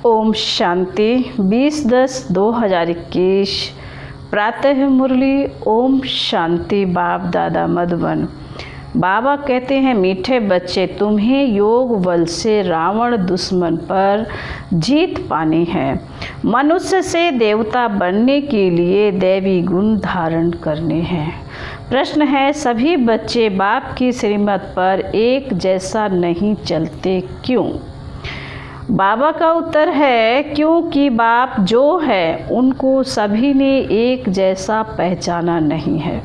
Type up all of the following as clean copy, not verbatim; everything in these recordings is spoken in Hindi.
ओम शांति 20/10/2021 प्रातः मुरली। ओम शांति। बाप दादा मधुबन। बाबा कहते हैं, मीठे बच्चे, तुम्हें योग बल से रावण दुश्मन पर जीत पानी है। मनुष्य से देवता बनने के लिए दैवी गुण धारण करने हैं। प्रश्न है, सभी बच्चे बाप की श्रीमत पर एक जैसा नहीं चलते, क्यों? बाबा का उत्तर है, क्योंकि बाप जो है उनको सभी ने एक जैसा पहचाना नहीं है।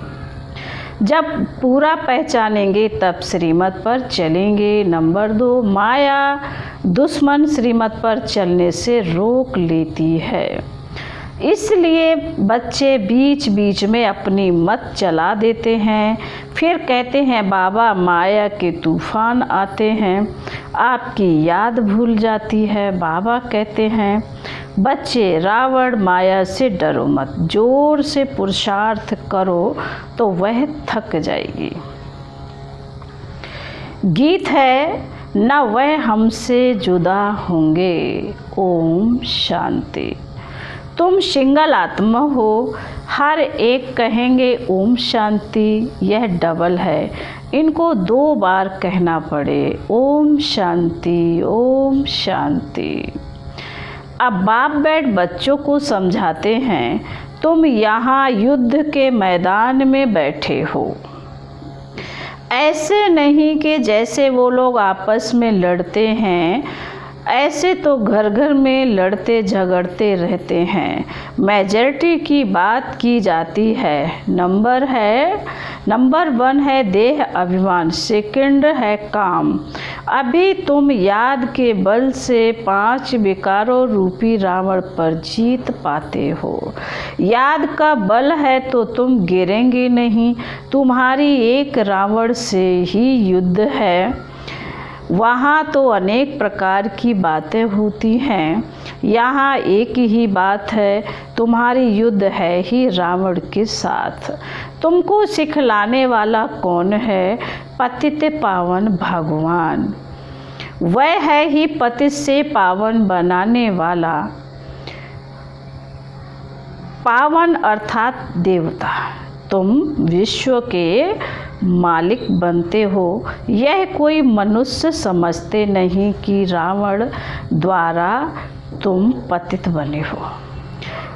जब पूरा पहचानेंगे तब श्रीमत पर चलेंगे। नंबर 2, माया दुश्मन श्रीमत पर चलने से रोक लेती है, इसलिए बच्चे बीच बीच में अपनी मत चला देते हैं। फिर कहते हैं, बाबा माया के तूफान आते हैं, आपकी याद भूल जाती है। बाबा कहते हैं, बच्चे, रावण माया से डरो मत, जोर से पुरुषार्थ करो तो वह थक जाएगी। गीत है, न वह हमसे जुदा होंगे। ओम शांति। तुम सिंगल आत्मा हो, हर एक कहेंगे ओम शांति, यह डबल है, इनको 2 बार कहना पड़े। ओम शांति, ओम शांति। अब बाप बैठ बच्चों को समझाते हैं, तुम यहाँ युद्ध के मैदान में बैठे हो, ऐसे नहीं कि जैसे वो लोग आपस में लड़ते हैं, ऐसे तो घर घर में लड़ते झगड़ते रहते हैं। मेजॉरिटी की बात की जाती है। नंबर 1 है देह अभिमान, सेकंड है काम। अभी तुम याद के बल से 5 विकारों रूपी रावण पर जीत पाते हो। याद का बल है तो तुम गिरेंगे नहीं। तुम्हारी एक रावण से ही युद्ध है। वहाँ तो अनेक प्रकार की बातें होती हैं, यहाँ एक ही बात है, तुम्हारी युद्ध है ही रावण के साथ। तुमको सिखलाने वाला कौन है? पतित पावन भगवान। वह है ही पतित से पावन बनाने वाला। पावन अर्थात देवता। तुम विश्व के मालिक बनते हो। यह कोई मनुष्य समझते नहीं कि रावण द्वारा तुम पतित बने हो।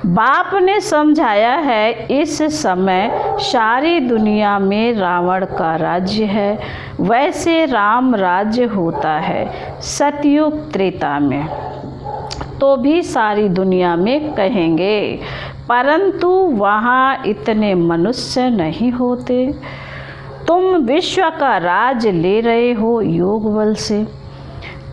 बाप ने समझाया है, इस समय सारी दुनिया में रावण का राज्य है। वैसे राम राज्य होता है सतयुग त्रेता में, तो भी सारी दुनिया में कहेंगे, परंतु वहाँ इतने मनुष्य नहीं होते। तुम विश्व का राज ले रहे हो योग बल से,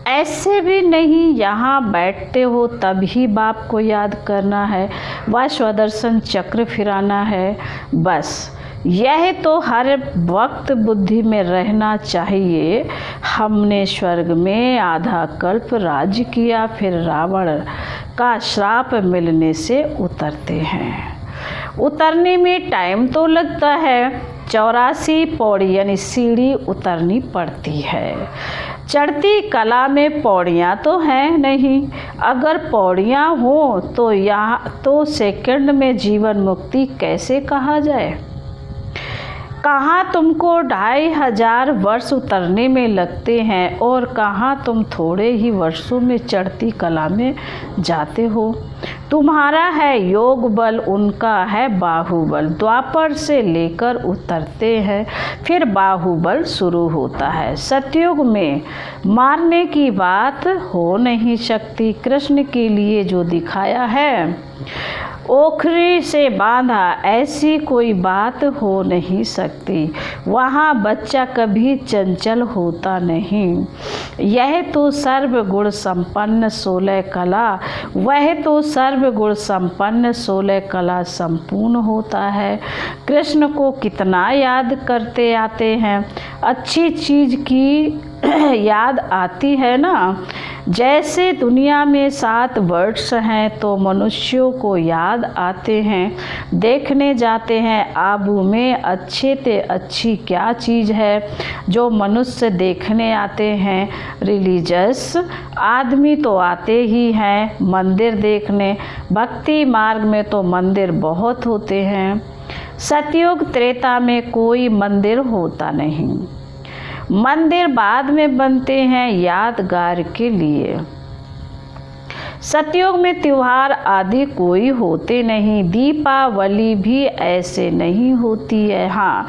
ऐसे भी नहीं यहाँ बैठते हो तभी बाप को याद करना है, वह स्वदर्शन चक्र फिराना है। बस यह तो हर वक्त बुद्धि में रहना चाहिए। हमने स्वर्ग में आधा कल्प राज्य किया, फिर रावण का श्राप मिलने से उतरते हैं। उतरने में टाइम तो लगता है, 84 पौड़ी यानी सीढ़ी उतरनी पड़ती है। चढ़ती कला में पौड़ियाँ तो हैं नहीं। अगर पौड़ियाँ हो तो यहाँ तो सेकंड में जीवन मुक्ति कैसे कहा जाए? कहाँ तुमको 2500 वर्ष उतरने में लगते हैं और कहाँ तुम थोड़े ही वर्षों में चढ़ती कला में जाते हो। तुम्हारा है योग बल, उनका है बाहुबल। द्वापर से लेकर उतरते हैं, फिर बाहुबल शुरू होता है। सतयुग में मारने की बात हो नहीं सकती। कृष्ण के लिए जो दिखाया है ओखरी से बांधा, ऐसी कोई बात हो नहीं सकती। वहाँ बच्चा कभी चंचल होता नहीं। यह तो सर्वगुण संपन्न 16 कला, वह तो सर्वगुण संपन्न 16 कला संपूर्ण होता है। कृष्ण को कितना याद करते आते हैं। अच्छी चीज़ की याद आती है ना, जैसे दुनिया में 7 वर्ष हैं तो मनुष्यों को याद आते हैं, देखने जाते हैं आबू में अच्छे ते अच्छी क्या चीज़ है जो मनुष्य देखने आते हैं। रिलीजियस आदमी तो आते ही हैं मंदिर देखने, भक्ति मार्ग में तो मंदिर बहुत होते हैं। सतयुग त्रेता में कोई मंदिर होता नहीं, मंदिर बाद में बनते हैं यादगार के लिए। सतयुग में त्योहार आदि कोई होते नहीं, दीपावली भी ऐसे नहीं होती है। हाँ,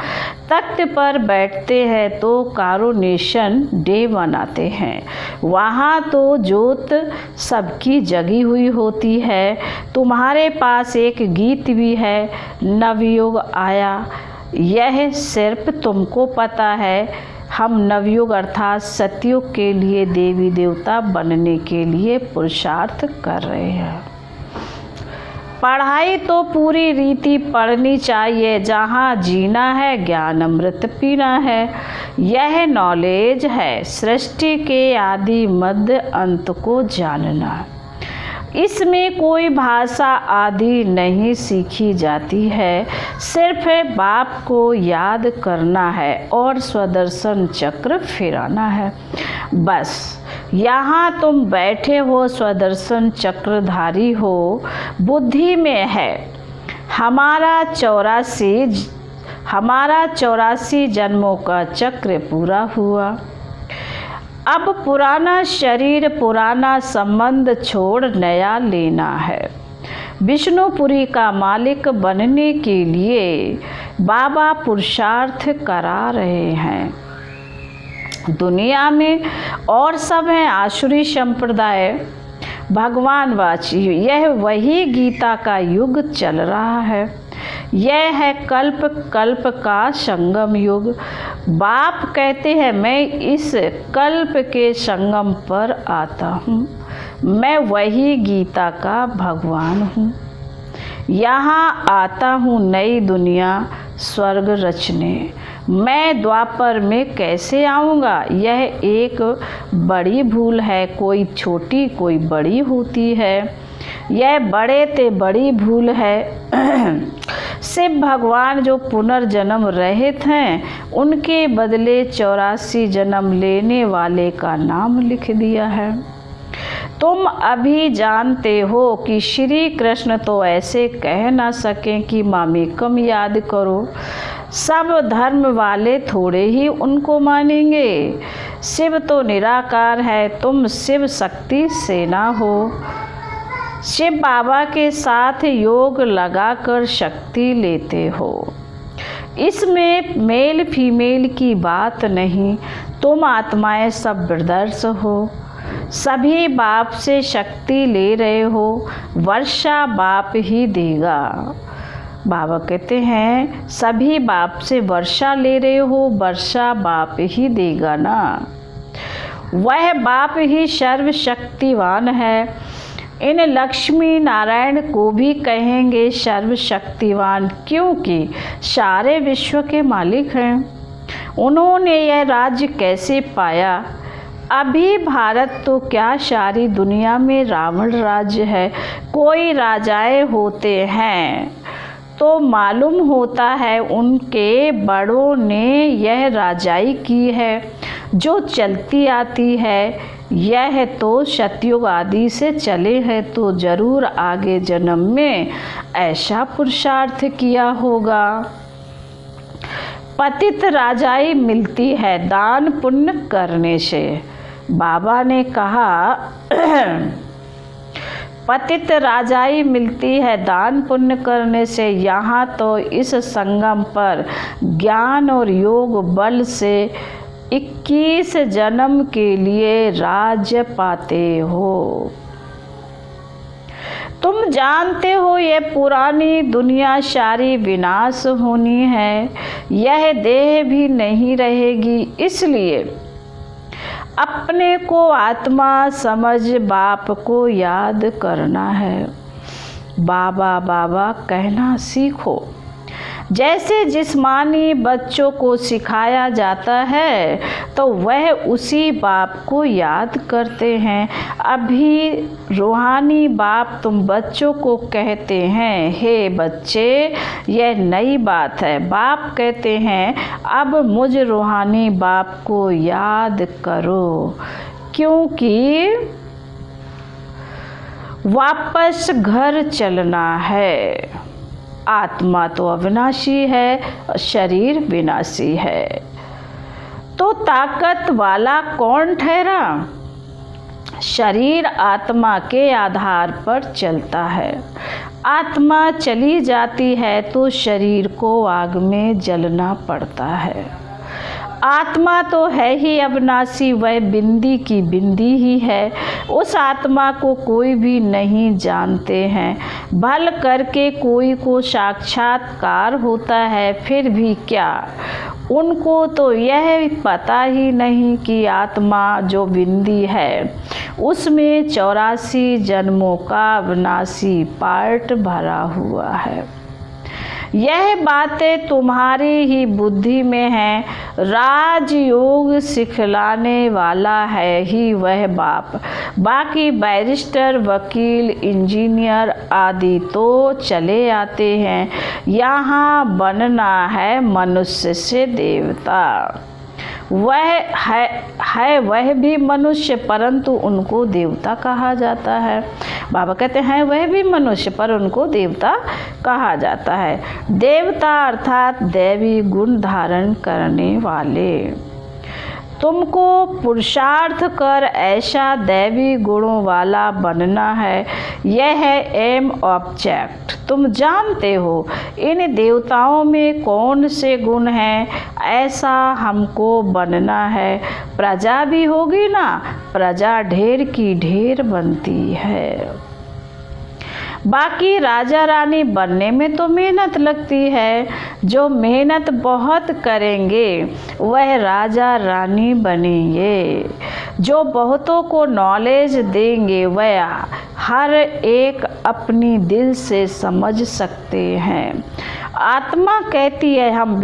तख्त पर बैठते हैं तो कारोनेशन डे मनाते हैं, वहाँ तो जोत सबकी जगी हुई होती है। तुम्हारे पास एक गीत भी है, नवयुग आया, यह सिर्फ तुमको पता है। हम नवयुग अर्थात सतयुग के लिए देवी देवता बनने के लिए पुरुषार्थ कर रहे हैं। पढ़ाई तो पूरी रीति पढ़नी चाहिए, जहाँ जीना है ज्ञान अमृत पीना है। यह नॉलेज है सृष्टि के आदि मध्य अंत को जानना। इसमें कोई भाषा आदि नहीं सीखी जाती है, सिर्फ बाप को याद करना है और स्वदर्शन चक्र फिराना है। बस यहाँ तुम बैठे हो, स्वदर्शन चक्रधारी हो, बुद्धि में है हमारा 84 जन्मों का चक्र पूरा हुआ। अब पुराना शरीर पुराना संबंध छोड़ नया लेना है। विष्णुपुरी का मालिक बनने के लिए बाबा पुरुषार्थ करा रहे हैं। दुनिया में और सब हैं आसुरी संप्रदाय, भगवानवाची। यह वही गीता का युग चल रहा है। यह है कल्प कल्प का संगम युग। बाप कहते हैं मैं इस कल्प के संगम पर आता हूँ, मैं वही गीता का भगवान हूँ। यहाँ आता हूँ नई दुनिया स्वर्ग रचने। मैं द्वापर में कैसे आऊँगा, यह एक बड़ी भूल है। कोई छोटी कोई बड़ी होती है, यह बड़े ते बड़ी भूल है। शिव भगवान जो पुनर्जन्म रहित हैं, उनके बदले 84 जन्म लेने वाले का नाम लिख दिया है। तुम अभी जानते हो कि श्री कृष्ण तो ऐसे कह ना सकें कि मामेकम याद करो। सब धर्म वाले थोड़े ही उनको मानेंगे। शिव तो निराकार है, तुम शिव शक्ति सेना हो। शिव बाबा के साथ योग लगाकर शक्ति लेते हो। इसमें मेल फीमेल की बात नहीं, तुम आत्माएं सब ब्रदर्स हो। सभी बाप से शक्ति ले रहे हो, वर्षा बाप ही देगा। बाबा कहते हैं सभी बाप से वर्षा ले रहे हो, वर्षा बाप ही देगा ना। वह बाप ही सर्वशक्तिवान है। इन लक्ष्मी नारायण को भी कहेंगे सर्वशक्तिवान, क्योंकि सारे विश्व के मालिक हैं। उन्होंने यह राज्य कैसे पाया? अभी भारत तो क्या सारी दुनिया में रावण राज्य है। कोई राजाएं होते हैं तो मालूम होता है उनके बड़ों ने यह राजाई की है जो चलती आती है। यह तो सतयुग आदि से चले हैं, तो जरूर आगे जन्म में ऐसा पुरुषार्थ किया होगा। पतित राजाई मिलती है दान पुण्य करने से। बाबा ने कहा पतित राजाई मिलती है दान पुण्य करने से। यहाँ तो इस संगम पर ज्ञान और योग बल से 21 जन्म के लिए राज्य पाते हो। तुम जानते हो ये पुरानी दुनिया सारी विनाश होनी है, यह देह भी नहीं रहेगी। इसलिए अपने को आत्मा समझ बाप को याद करना है। बाबा बाबा कहना सीखो। जैसे जिस्मानी बच्चों को सिखाया जाता है तो वह उसी बाप को याद करते हैं। अभी रूहानी बाप तुम बच्चों को कहते हैं, हे बच्चे यह नई बात है। बाप कहते हैं अब मुझ रूहानी बाप को याद करो, क्योंकि वापस घर चलना है। आत्मा तो अविनाशी है, शरीर विनाशी है। तो ताकत वाला कौन ठहरा? शरीर आत्मा के आधार पर चलता है। आत्मा चली जाती है तो शरीर को आग में जलना पड़ता है। आत्मा तो है ही अविनाशी, वह बिंदी की बिंदी ही है। उस आत्मा को कोई भी नहीं जानते हैं। भल करके कोई को साक्षात्कार होता है, फिर भी क्या, उनको तो यह पता ही नहीं कि आत्मा जो बिंदी है उसमें 84 जन्मों का अविनाशी पार्ट भरा हुआ है। यह बातें तुम्हारी ही बुद्धि में हैं। राजयोग सिखलाने वाला है ही वह बाप। बाकी बैरिस्टर, वकील, इंजीनियर आदि तो चले आते हैं। यहाँ बनना है मनुष्य से देवता। वह भी मनुष्य, परंतु उनको देवता कहा जाता है। बाबा कहते हैं वह भी मनुष्य पर उनको देवता कहा जाता है। देवता अर्थात दैवी गुण धारण करने वाले। तुमको पुरुषार्थ कर ऐसा दैवी गुणों वाला बनना है। यह है एम ऑब्जेक्ट। तुम जानते हो इन देवताओं में कौन से गुण हैं, ऐसा हमको बनना है। प्रजा भी होगी ना, प्रजा ढेर की ढेर बनती है। बाकी राजा रानी बनने में तो मेहनत लगती है। जो मेहनत बहुत करेंगे वह राजा रानी बनेंगे। जो बहुतों को नॉलेज देंगे वह हर एक अपनी दिल से समझ सकते हैं। आत्मा कहती है हम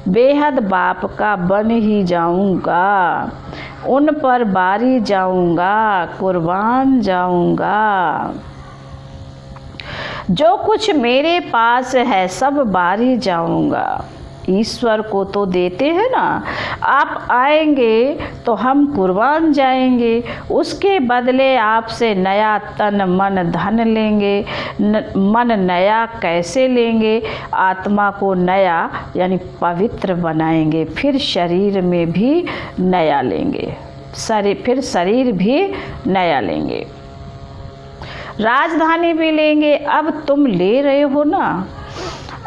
बेहद बाप का बन ही जाऊंगा, उन पर बारी जाऊंगा, कुर्बान जाऊंगा। जो कुछ मेरे पास है सब बारी जाऊंगा। ईश्वर को तो देते हैं ना, आप आएंगे तो हम कुर्बान जाएंगे। उसके बदले आपसे नया तन मन धन लेंगे। मन नया कैसे लेंगे? आत्मा को नया यानी पवित्र बनाएंगे, फिर शरीर में भी नया लेंगे, फिर शरीर भी नया लेंगे, राजधानी भी लेंगे। अब तुम ले रहे हो ना।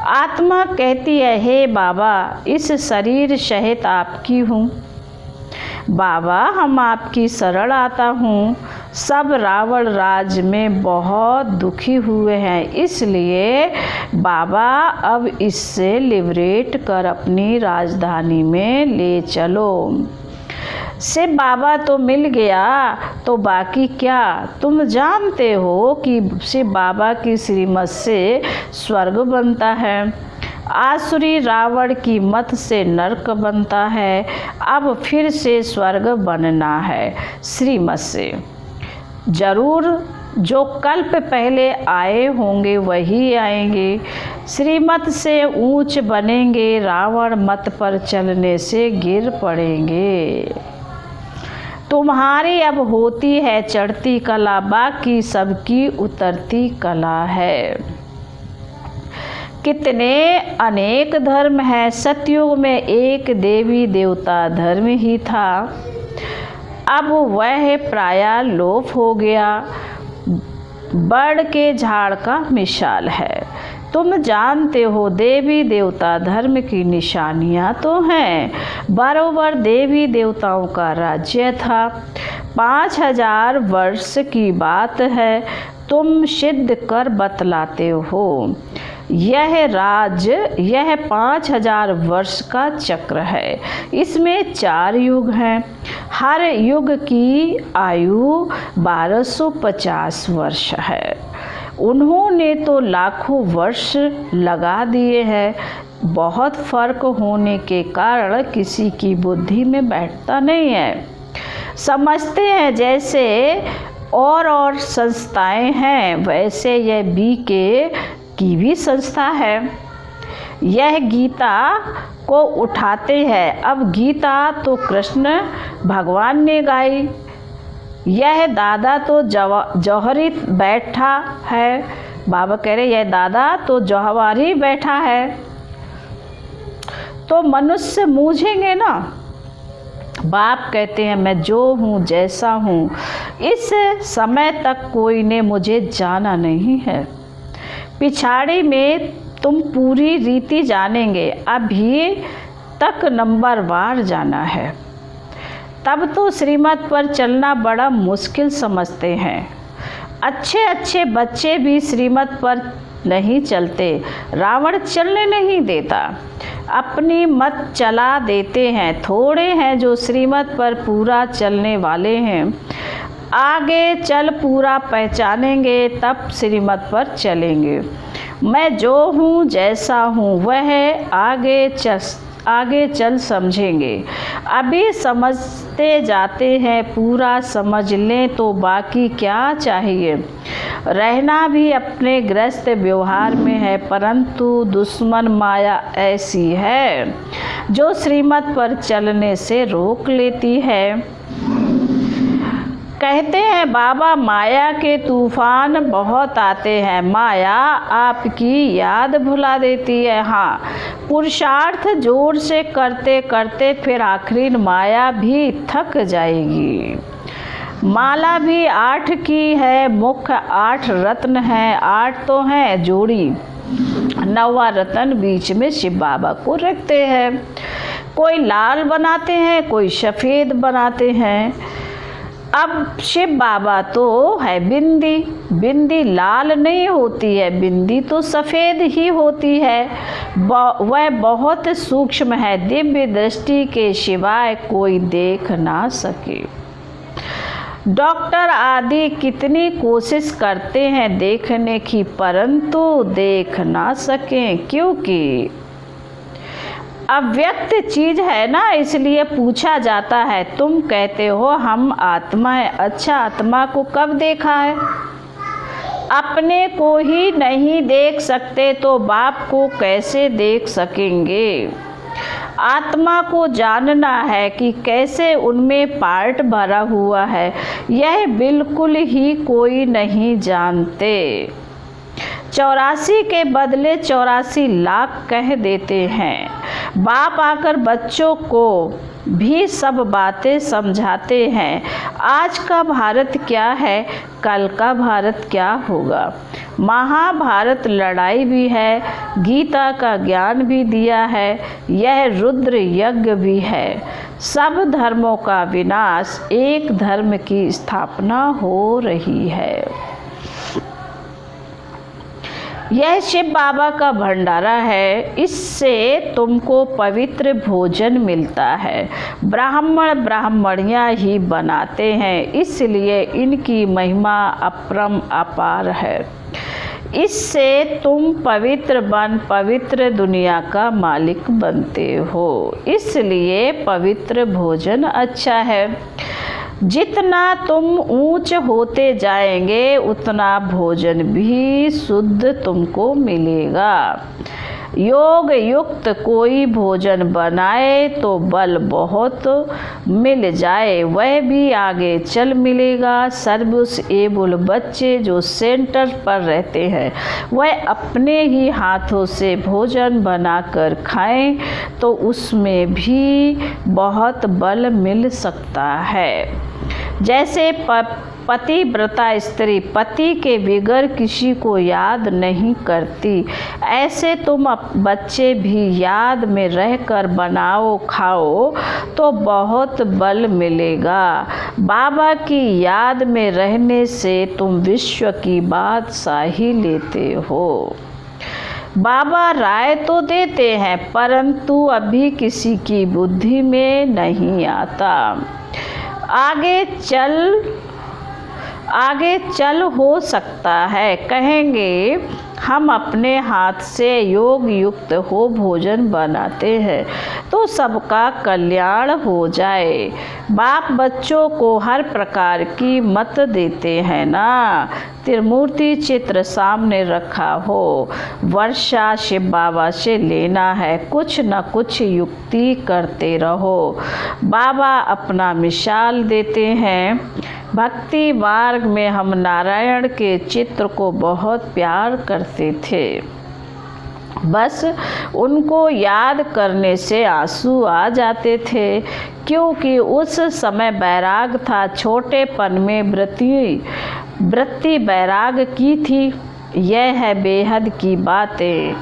आत्मा कहती है हे बाबा इस शरीर सहित आपकी हूँ। बाबा हम आपकी शरण आता हूँ। सब रावण राज में बहुत दुखी हुए हैं, इसलिए बाबा अब इससे लिबरेट कर अपनी राजधानी में ले चलो। शिव बाबा तो मिल गया तो बाकी क्या? तुम जानते हो कि शिव बाबा की श्रीमत से स्वर्ग बनता है, आसुरी रावण की मत से नरक बनता है। अब फिर से स्वर्ग बनना है श्रीमत से। जरूर जो कल्प पहले आए होंगे वही आएंगे। श्रीमत से ऊंच बनेंगे, रावण मत पर चलने से गिर पड़ेंगे। तुम्हारी अब होती है चढ़ती कला, बाकी सबकी उतरती कला है। कितने अनेक धर्म हैं, सतयुग में एक देवी देवता धर्म ही था, अब वह प्रायः लोप हो गया। बड़ के झाड़ का मिसाल है। तुम जानते हो देवी देवता धर्म की निशानियाँ तो हैं। बरोबर देवी देवताओं का राज्य था। 5000 वर्ष की बात है, तुम सिद्ध कर बतलाते हो। यह 5000 वर्ष का चक्र है। इसमें 4 युग हैं। हर युग की आयु 1250 वर्ष है। उन्होंने तो लाखों वर्ष लगा दिए हैं, बहुत फर्क होने के कारण किसी की बुद्धि में बैठता नहीं है। समझते हैं जैसे और संस्थाएं हैं, वैसे यह BK की भी संस्था है। यह गीता को उठाते हैं। अब गीता तो कृष्ण भगवान ने गाई, यह दादा तो जौहरी बैठा है। बाबा कह रहे यह दादा तो जौहरी बैठा है। तो मनुष्य मूझेंगे ना। बाप कहते हैं मैं जो हूँ जैसा हूँ, इस समय तक कोई ने मुझे जाना नहीं है। पिछाड़ी में तुम पूरी रीति जानेंगे, अभी तक नंबरवार जाना है। तब तो श्रीमत पर चलना बड़ा मुश्किल समझते हैं। अच्छे अच्छे बच्चे भी श्रीमत पर नहीं चलते। रावण चलने नहीं देता, अपनी मत चला देते हैं। थोड़े हैं जो श्रीमत पर पूरा चलने वाले हैं। आगे चल पूरा पहचानेंगे, तब श्रीमत पर चलेंगे। मैं जो हूँ जैसा हूँ वह आगे चल समझेंगे। अभी समझते जाते हैं, पूरा समझ लें तो बाकी क्या चाहिए। रहना भी अपने ग्रस्त व्यवहार में है, परंतु दुश्मन माया ऐसी है जो श्रीमत पर चलने से रोक लेती है। कहते हैं बाबा माया के तूफान बहुत आते हैं, माया आपकी याद भुला देती है। हाँ, पुरुषार्थ जोर से करते करते फिर आखिरी माया भी थक जाएगी। माला भी 8 की है, मुख्य 8 रत्न हैं। 8 तो हैं जोड़ी, 9वां रत्न बीच में शिव बाबा को रखते हैं। कोई लाल बनाते हैं, कोई सफ़ेद बनाते हैं। अब शिव बाबा तो है बिंदी, बिंदी लाल नहीं होती है, बिंदी तो सफ़ेद ही होती है। वह बहुत सूक्ष्म है, दिव्य दृष्टि के सिवाय कोई देख ना सके। डॉक्टर आदि कितनी कोशिश करते हैं देखने की, परंतु देख ना सकें, क्योंकि अव्यक्त चीज है ना, इसलिए पूछा जाता है। तुम कहते हो हम आत्मा है, अच्छा आत्मा को कब देखा है? अपने को ही नहीं देख सकते तो बाप को कैसे देख सकेंगे? आत्मा को जानना है कि कैसे उनमें पार्ट भरा हुआ है, यह बिल्कुल ही कोई नहीं जानते। 84 के बदले 84 लाख कह देते हैं। बाप आकर बच्चों को भी सब बातें समझाते हैं। आज का भारत क्या है, कल का भारत क्या होगा। महाभारत लड़ाई भी है, गीता का ज्ञान भी दिया है, यह रुद्र यज्ञ भी है। सब धर्मों का विनाश, एक धर्म की स्थापना हो रही है। यह शिव बाबा का भंडारा है, इससे तुमको पवित्र भोजन मिलता है। ब्राह्मण ब्राह्मणियाँ ही बनाते हैं, इसलिए इनकी महिमा अपरम अपार है। इससे तुम पवित्र बन पवित्र दुनिया का मालिक बनते हो, इसलिए पवित्र भोजन अच्छा है। जितना तुम ऊंच होते जाएंगे उतना भोजन भी शुद्ध तुमको मिलेगा। योग युक्त कोई भोजन बनाए तो बल बहुत मिल जाए, वह भी आगे चल मिलेगा। सर्विस एबल बच्चे जो सेंटर पर रहते हैं वह अपने ही हाथों से भोजन बनाकर खाएं तो उसमें भी बहुत बल मिल सकता है। जैसे पतिव्रता स्त्री पति के बगैर किसी को याद नहीं करती, ऐसे तुम बच्चे भी याद में रहकर बनाओ खाओ तो बहुत बल मिलेगा। बाबा की याद में रहने से तुम विश्व की बादशाही लेते हो। बाबा राय तो देते हैं, परंतु अभी किसी की बुद्धि में नहीं आता। आगे चल आगे चल हो सकता है कहेंगे हम अपने हाथ से योग युक्त हो भोजन बनाते हैं तो सबका कल्याण हो जाए। बाप बच्चों को हर प्रकार की मत देते हैं ना। त्रिमूर्ति चित्र सामने रखा हो, वर्षा शिव बाबा से लेना है, कुछ न कुछ युक्ति करते रहो। बाबा अपना मिसाल देते हैं। भक्ति मार्ग में हम नारायण के चित्र को बहुत प्यार करते थे। बस उनको याद करने से आंसू आ जाते थे, क्योंकि उस समय बैराग था। छोटेपन में वृत्ति बैराग की थी। यह है बेहद की बातें।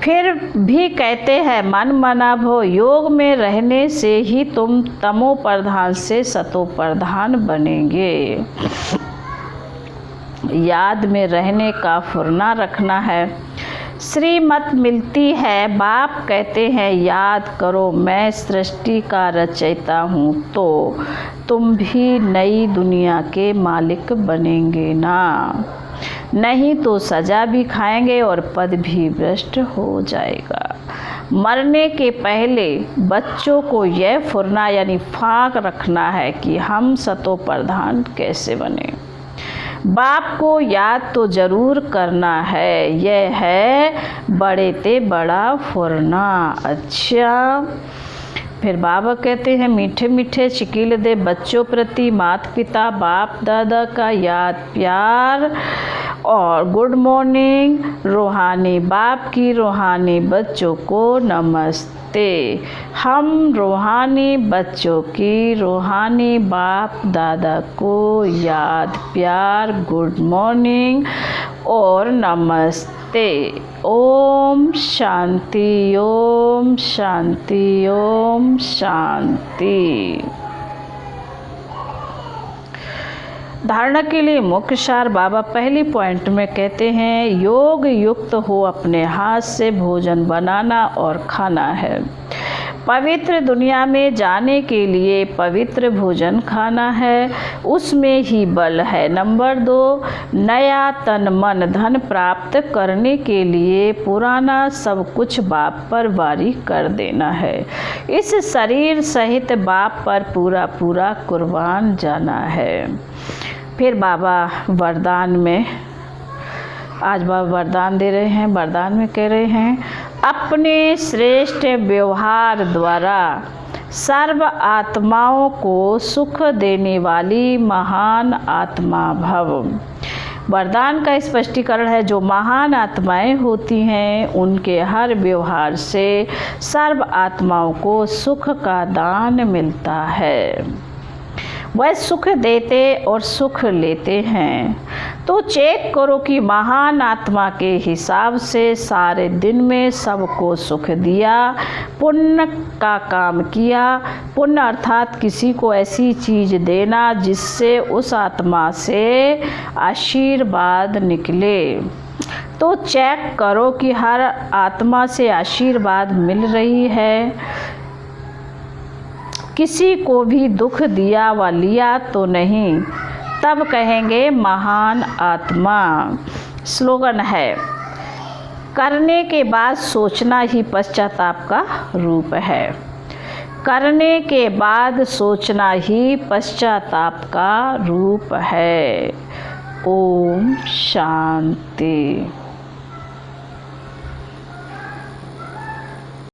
फिर भी कहते हैं मन मना भो, योग में रहने से ही तुम तमो प्रधान से सतो प्रधान बनेंगे। याद में रहने का फुरना रखना है। श्रीमत मिलती है, बाप कहते हैं याद करो मैं सृष्टि का रचयिता हूँ, तो तुम भी नई दुनिया के मालिक बनेंगे ना। नहीं तो सजा भी खाएंगे और पद भी भ्रष्ट हो जाएगा। मरने के पहले बच्चों को यह फुरना यानी फांक रखना है कि हम सतो प्रधान कैसे बने। बाप को याद तो जरूर करना है, यह है बड़े ते बड़ा फुरना। अच्छा, फिर बाबा कहते हैं मीठे मीठे शिकील दे बच्चों प्रति माता पिता बाप दादा का याद प्यार और गुड मॉर्निंग। रूहानी बाप की रूहानी बच्चों को नमस्ते। हम रूहानी बच्चों की रूहानी बाप दादा को याद प्यार गुड मॉर्निंग और नमस्ते। ओम शांति ओम शांति ओम शांति। धारणा के लिए मुख्य सार बाबा पहली पॉइंट में कहते हैं योग युक्त हो अपने हाथ से भोजन बनाना और खाना है। पवित्र दुनिया में जाने के लिए पवित्र भोजन खाना है, उसमें ही बल है। नंबर 2, नया तन मन धन प्राप्त करने के लिए पुराना सब कुछ बाप पर वारी कर देना है। इस शरीर सहित बाप पर पूरा पूरा कुर्बान जाना है। फिर बाबा वरदान में, आज बाबा वरदान दे रहे हैं। वरदान में कह रहे हैं अपने श्रेष्ठ व्यवहार द्वारा सर्व आत्माओं को सुख देने वाली महान आत्मा भव। वरदान का स्पष्टीकरण है जो महान आत्माएं होती हैं उनके हर व्यवहार से सर्व आत्माओं को सुख का दान मिलता है। वह सुख देते और सुख लेते हैं। तो चेक करो कि महान आत्मा के हिसाब से सारे दिन में सबको सुख दिया, पुण्य का काम किया। पुण्य अर्थात किसी को ऐसी चीज़ देना जिससे उस आत्मा से आशीर्वाद निकले। तो चेक करो कि हर आत्मा से आशीर्वाद मिल रही है, किसी को भी दुख दिया व लिया तो नहीं, तब कहेंगे महान आत्मा। स्लोगन है करने के बाद सोचना ही पश्चाताप का रूप है। करने के बाद सोचना ही पश्चाताप का रूप है। ओम शांति।